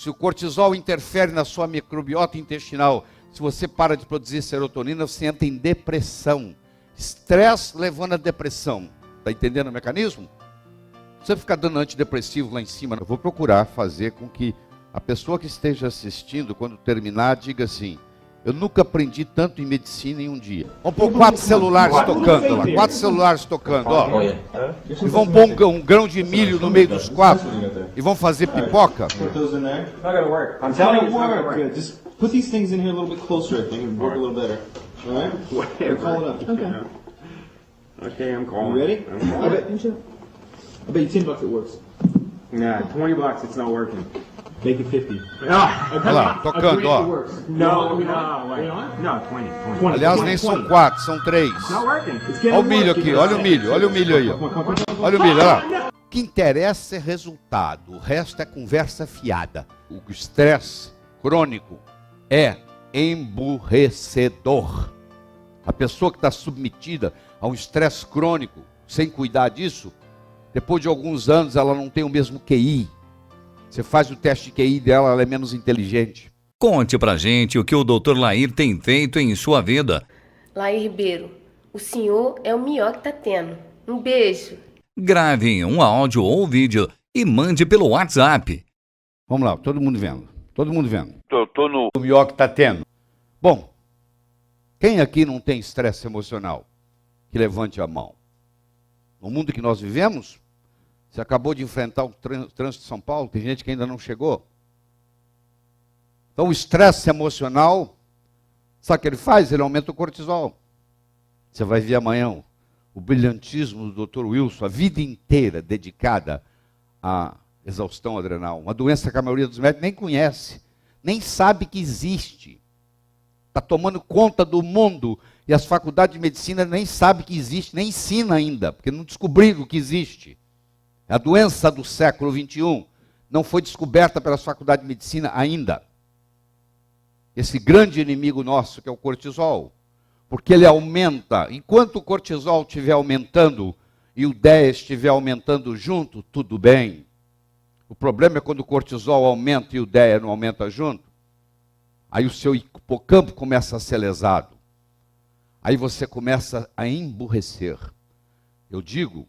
Se o cortisol interfere na sua microbiota intestinal, se você para de produzir serotonina, você entra em depressão. Estresse levando a depressão. Está entendendo o mecanismo? Você ficar dando antidepressivo lá em cima, eu vou procurar fazer com que a pessoa que esteja assistindo, quando terminar, diga assim: eu nunca aprendi tanto em medicina em um dia. Vamos pôr 4 celulares tocando lá, 4 celulares tocando, ó. E vão pôr um grão de milho no meio dos 4 e vão fazer pipoca. Put those in there. It's not gonna work. I'm telling you, it's not gonna work. Good. Just put these things in here a little bit closer, I think, and work a little better. All right? Call it up. Okay. Okay, I'm calling. You ready? I bet you $10 it works. Nah, $20, it's not working. Make it 50. Olha lá, tocando, ó. No, no, 20. Aliás, nem são 4, são 3. Not working. Olha o milho aqui, olha o milho aí, ó. Olha o milho, olha lá. O que interessa é resultado, o resto é conversa fiada. O estresse crônico é emburrecedor. A pessoa que está submetida a um estresse crônico, sem cuidar disso, depois de alguns anos ela não tem o mesmo QI. Você faz o teste de QI dela, ela é menos inteligente. Conte pra gente o que o Dr. Lair tem feito em sua vida. Lair Ribeiro, o senhor é o melhor que tá tendo. Um beijo. Grave um áudio ou vídeo e mande pelo WhatsApp. Vamos lá, todo mundo vendo. Todo mundo vendo. Tô no melhor que está tendo. Bom, quem aqui não tem estresse emocional? Que levante a mão. No mundo que nós vivemos, você acabou de enfrentar o trânsito de São Paulo, tem gente que ainda não chegou. Então o estresse emocional, sabe o que ele faz? Ele aumenta o cortisol. Você vai ver amanhã o brilhantismo do Dr. Wilson, a vida inteira dedicada à exaustão adrenal. Uma doença que a maioria dos médicos nem conhece, nem sabe que existe. Está tomando conta do mundo e as faculdades de medicina nem sabem que existe, nem ensina ainda, porque não descobriram que existe. A doença do século XXI não foi descoberta pelas faculdades de medicina ainda. Esse grande inimigo nosso, que é o cortisol, porque ele aumenta, enquanto o cortisol estiver aumentando e o DEA estiver aumentando junto, tudo bem. O problema é quando o cortisol aumenta e o DEA não aumenta junto, aí o seu hipocampo começa a ser lesado. Aí você começa a emburrecer. Eu digo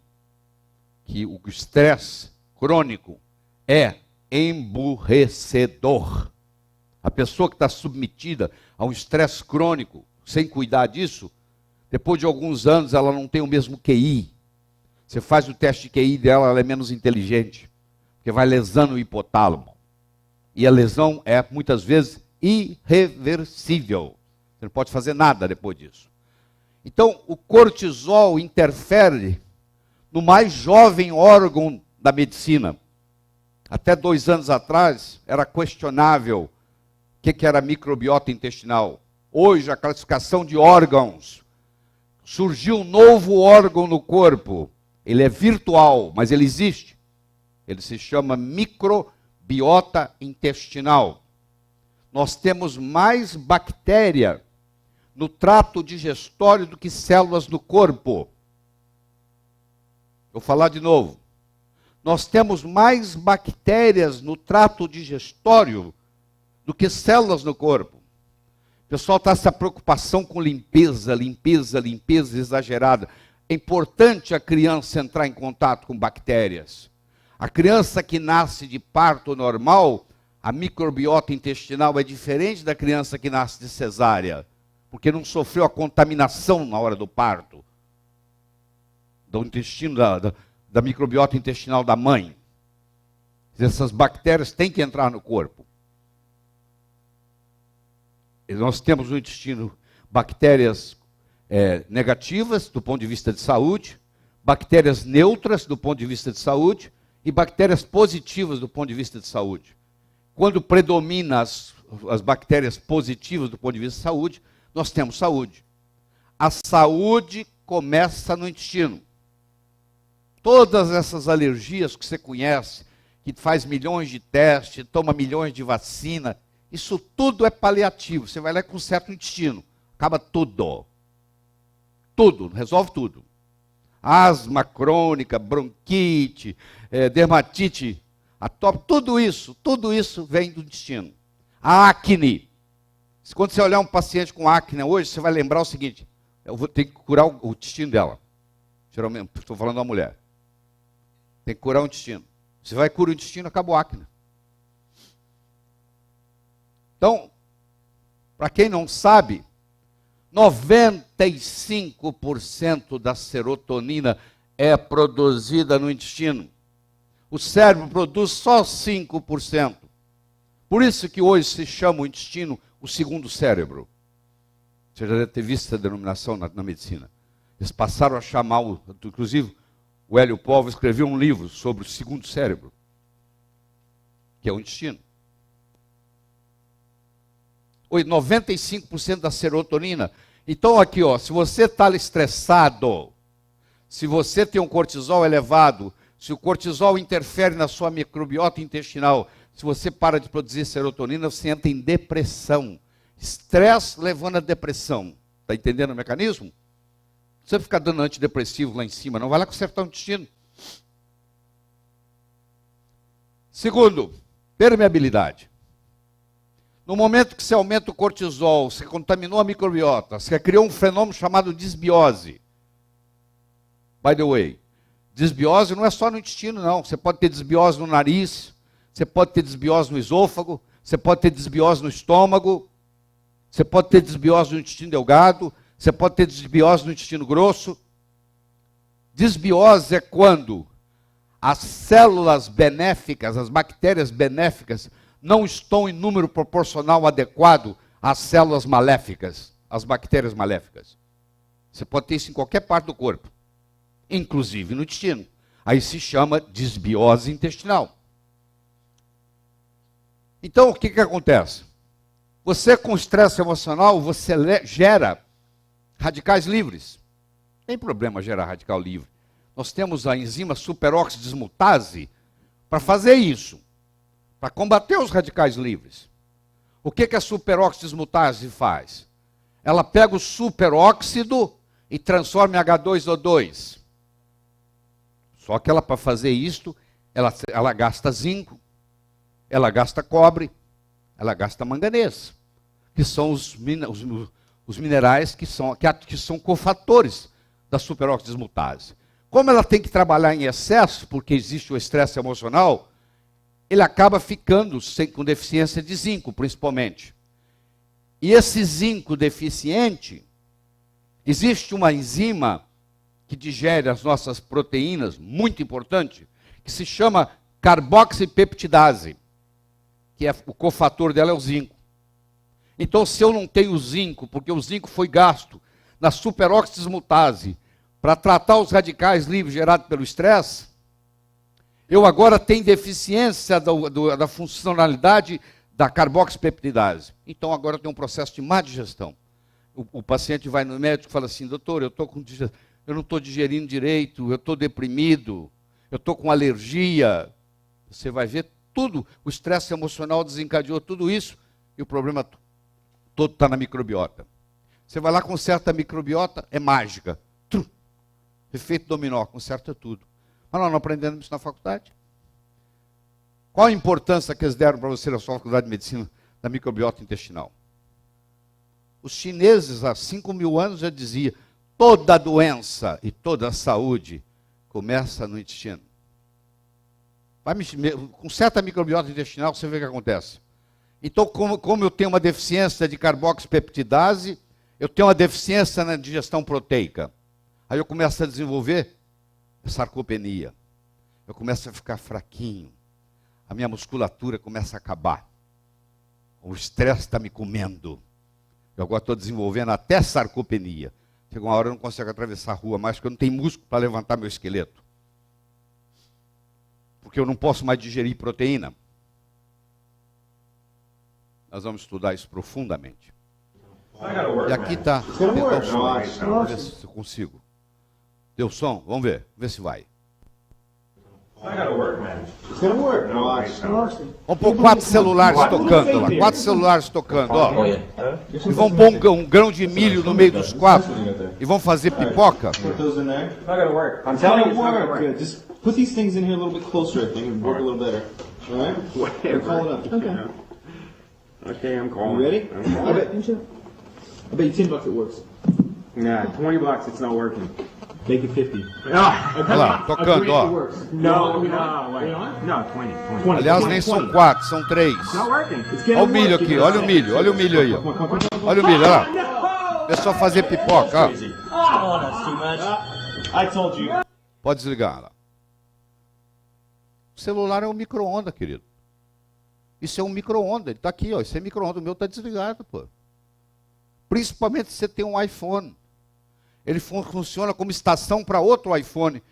que o estresse crônico é emburrecedor. A pessoa que está submetida a um estresse crônico, sem cuidar disso, depois de alguns anos ela não tem o mesmo QI. Você faz o teste de QI dela, ela é menos inteligente, porque vai lesando o hipotálamo. E a lesão é, muitas vezes, irreversível. Você não pode fazer nada depois disso. Então, o cortisol interfere no mais jovem órgão da medicina. Até 2 anos atrás, era questionável o que era microbiota intestinal. Hoje, a classificação de órgãos. Surgiu um novo órgão no corpo. Ele é virtual, mas ele existe. Ele se chama microbiota intestinal. Nós temos mais bactéria no trato digestório do que células no corpo. Vou falar de novo. Nós temos mais bactérias no trato digestório do que células no corpo. O pessoal está essa preocupação com limpeza exagerada. É importante a criança entrar em contato com bactérias. A criança que nasce de parto normal, a microbiota intestinal é diferente da criança que nasce de cesárea, porque não sofreu a contaminação na hora do parto, do intestino, da microbiota intestinal da mãe. Essas bactérias têm que entrar no corpo. E nós temos no intestino bactérias negativas, do ponto de vista de saúde, bactérias neutras, do ponto de vista de saúde, e bactérias positivas, do ponto de vista de saúde. Quando predomina as bactérias positivas, do ponto de vista de saúde, nós temos saúde. A saúde começa no intestino. Todas essas alergias que você conhece, que faz milhões de testes, toma milhões de vacina, isso tudo é paliativo. Você vai lá com certo intestino, acaba tudo. Tudo, resolve tudo. Asma crônica, bronquite, dermatite tudo isso vem do intestino. A acne. Quando você olhar um paciente com acne hoje, você vai lembrar o seguinte: eu vou ter que curar o intestino dela. Geralmente, estou falando da mulher. Tem que curar o intestino. Você vai curar o intestino, acabou a acne. Então, para quem não sabe, 95% da serotonina é produzida no intestino. O cérebro produz só 5%. Por isso que hoje se chama o intestino o segundo cérebro. Você já deve ter visto essa denominação na medicina. Eles passaram a chamar, inclusive, o Hélio Povo escreveu um livro sobre o segundo cérebro, que é o intestino. 95% da serotonina. Então aqui, ó, se você está estressado, se você tem um cortisol elevado, se o cortisol interfere na sua microbiota intestinal, se você para de produzir serotonina, você entra em depressão. Estresse levando a depressão. Está entendendo o mecanismo? Você ficar dando antidepressivo lá em cima, não vai lá consertar o intestino. Segundo, permeabilidade. No momento que você aumenta o cortisol, você contaminou a microbiota, você criou um fenômeno chamado desbiose. By the way, desbiose não é só no intestino, não. Você pode ter desbiose no nariz, você pode ter desbiose no esôfago, você pode ter desbiose no estômago, você pode ter desbiose no intestino delgado, você pode ter desbiose no intestino grosso. Desbiose é quando as células benéficas, as bactérias benéficas, não estão em número proporcional adequado às células maléficas, às bactérias maléficas. Você pode ter isso em qualquer parte do corpo, inclusive no intestino. Aí se chama desbiose intestinal. Então, o que acontece? Você com estresse emocional, você gera radicais livres. Não tem problema gerar radical livre. Nós temos a enzima superoxidismutase para fazer isso, para combater os radicais livres. O que a superoxidismutase faz? Ela pega o superóxido e transforma em H2O2. Só que ela, para fazer isto, ela gasta zinco, ela gasta cobre, ela gasta manganês, que são os minerais que são cofatores da superoxidismutase. Como ela tem que trabalhar em excesso, porque existe o estresse emocional, ele acaba ficando com deficiência de zinco, principalmente. E esse zinco deficiente, existe uma enzima que digere as nossas proteínas, muito importante, que se chama carboxipeptidase, que o cofator dela é o zinco. Então, se eu não tenho zinco, porque o zinco foi gasto na superoxidismutase para tratar os radicais livres gerados pelo estresse, eu agora tenho deficiência da funcionalidade da carboxipeptidase. Então agora tem um processo de má digestão. O paciente vai no médico e fala assim: doutor, eu não estou digerindo direito, eu estou deprimido, eu estou com alergia. Você vai ver tudo, o estresse emocional desencadeou tudo isso, e o problema todo está na microbiota. Você vai lá, conserta a microbiota, é mágica. Efeito dominó, conserta tudo. Mas nós não aprendemos isso na faculdade. Qual a importância que eles deram para você na sua faculdade de medicina da microbiota intestinal? Os chineses, há 5.000 anos, já diziam: toda doença e toda saúde começa no intestino. Conserta a microbiota intestinal, você vê o que acontece. Então, como eu tenho uma deficiência de carboxipeptidase, eu tenho uma deficiência na digestão proteica. Aí eu começo a desenvolver sarcopenia. Eu começo a ficar fraquinho. A minha musculatura começa a acabar. O estresse está me comendo. Eu agora estou desenvolvendo até sarcopenia. Chega uma hora eu não consigo atravessar a rua mais, porque eu não tenho músculo para levantar meu esqueleto. Porque eu não posso mais digerir proteína. Nós vamos estudar isso profundamente. E aqui está. Vou tentar o som. Vamos ver se eu consigo. Deu som? Vamos ver. Vê se vai. Vamos pôr 4 celulares tocando lá. 4 celulares tocando, ó. E vão pôr um grão de milho no meio dos 4. E vão fazer pipoca. Put these things in here a little bit closer, I think, and work a little better. All right? Whatever. Call it up. Okay. Okay, I'm You calling. ready? I bet you $10 it works. Nah, $20. It's not working. Make it 50. Olha lá, tocando, ó. No, wait. No, 20. Aliás, nem são 4, são 3. Not working. It's Olha o milho aqui, olha o milho aí, ó. Olha o milho, olha lá. É só fazer pipoca, ó. I told you. Pode desligar lá. O celular é um micro-ondas, querido. Isso é um micro-ondas, ele tá aqui, ó. Isso é micro-ondas, o meu tá desligado, pô. Principalmente se você tem um iPhone. Ele funciona como estação para outro iPhone.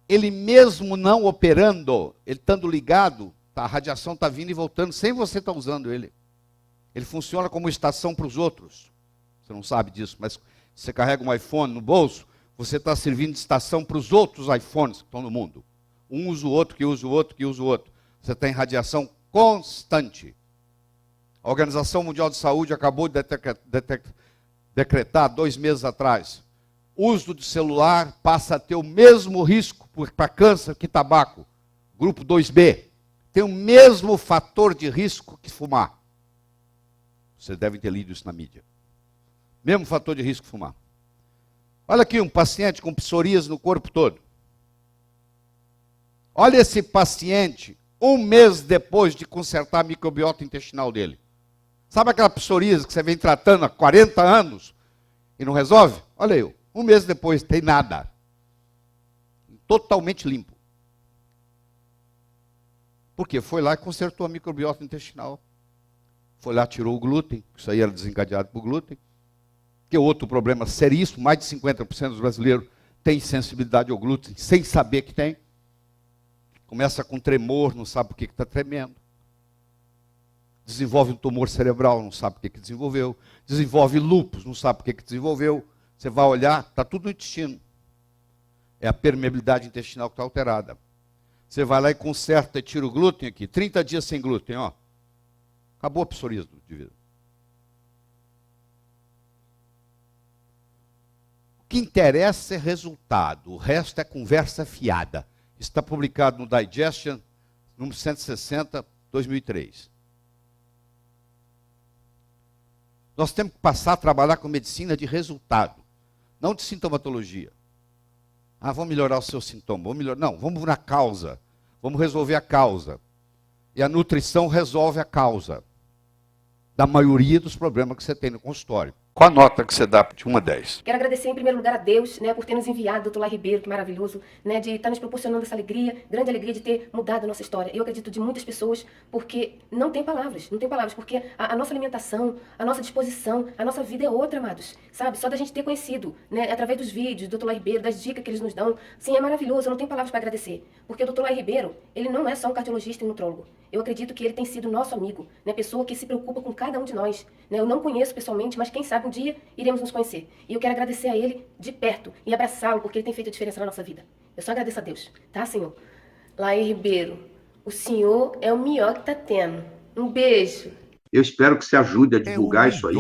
Ele mesmo não operando, ele estando ligado, a radiação está vindo e voltando, sem você estar usando ele. Ele funciona como estação para os outros. Você não sabe disso, mas você carrega um iPhone no bolso, você está servindo de estação para os outros iPhones que estão no mundo. Um usa o outro, que usa o outro, que usa o outro. Você tem radiação constante. A Organização Mundial de Saúde acabou de decretar 2 meses atrás. O uso de celular passa a ter o mesmo risco para câncer que tabaco. Grupo 2B. Tem o mesmo fator de risco que fumar. Vocês devem ter lido isso na mídia. Mesmo fator de risco que fumar. Olha aqui um paciente com psoríase no corpo todo. Olha esse paciente, 1 mês depois de consertar a microbiota intestinal dele. Sabe aquela psoríase que você vem tratando há 40 anos e não resolve? Olha eu. 1 mês depois, tem nada. Totalmente limpo. Por quê? Foi lá e consertou a microbiota intestinal. Foi lá, tirou o glúten, isso aí era desencadeado por glúten. Que é outro problema seríssimo, mais de 50% dos brasileiros têm sensibilidade ao glúten, sem saber que tem. Começa com tremor, não sabe por que está tremendo. Desenvolve um tumor cerebral, não sabe por que desenvolveu. Desenvolve lúpus, não sabe por que desenvolveu. Você vai olhar, está tudo no intestino. É a permeabilidade intestinal que está alterada. Você vai lá e conserta e tira o glúten aqui. 30 dias sem glúten, ó. Acabou a psoríase de vida. O que interessa é resultado. O resto é conversa fiada. Está publicado no Digestion, número 160, 2003. Nós temos que passar a trabalhar com medicina de resultado, não de sintomatologia. Ah, vamos melhorar o seu sintoma. Vamos melhorar. Não, vamos na causa. Vamos resolver a causa. E a nutrição resolve a causa da maioria dos problemas que você tem no consultório. Qual a nota que você dá de 1 a 10? Quero agradecer em primeiro lugar a Deus, né, por ter nos enviado o Dr. Lai Ribeiro, que maravilhoso, né, de estar nos proporcionando essa alegria, grande alegria de ter mudado a nossa história. Eu acredito de muitas pessoas, porque não tem palavras, porque a nossa alimentação, a nossa disposição, a nossa vida é outra, amados, sabe? Só da gente ter conhecido, né, através dos vídeos do Dr. Lai Ribeiro, das dicas que eles nos dão, sim, é maravilhoso, eu não tenho palavras para agradecer, porque o Dr. Lai Ribeiro, ele não é só um cardiologista e nutrólogo. Eu acredito que ele tem sido nosso amigo, né, pessoa que se preocupa com cada um de nós, né? Eu não conheço pessoalmente, mas quem sabe um dia iremos nos conhecer. E eu quero agradecer a ele de perto e abraçá-lo, porque ele tem feito a diferença na nossa vida. Eu só agradeço a Deus, tá, Senhor? Lai Ribeiro, o senhor é o melhor que tá tendo. Um beijo. Eu espero que você ajude a divulgar isso aí.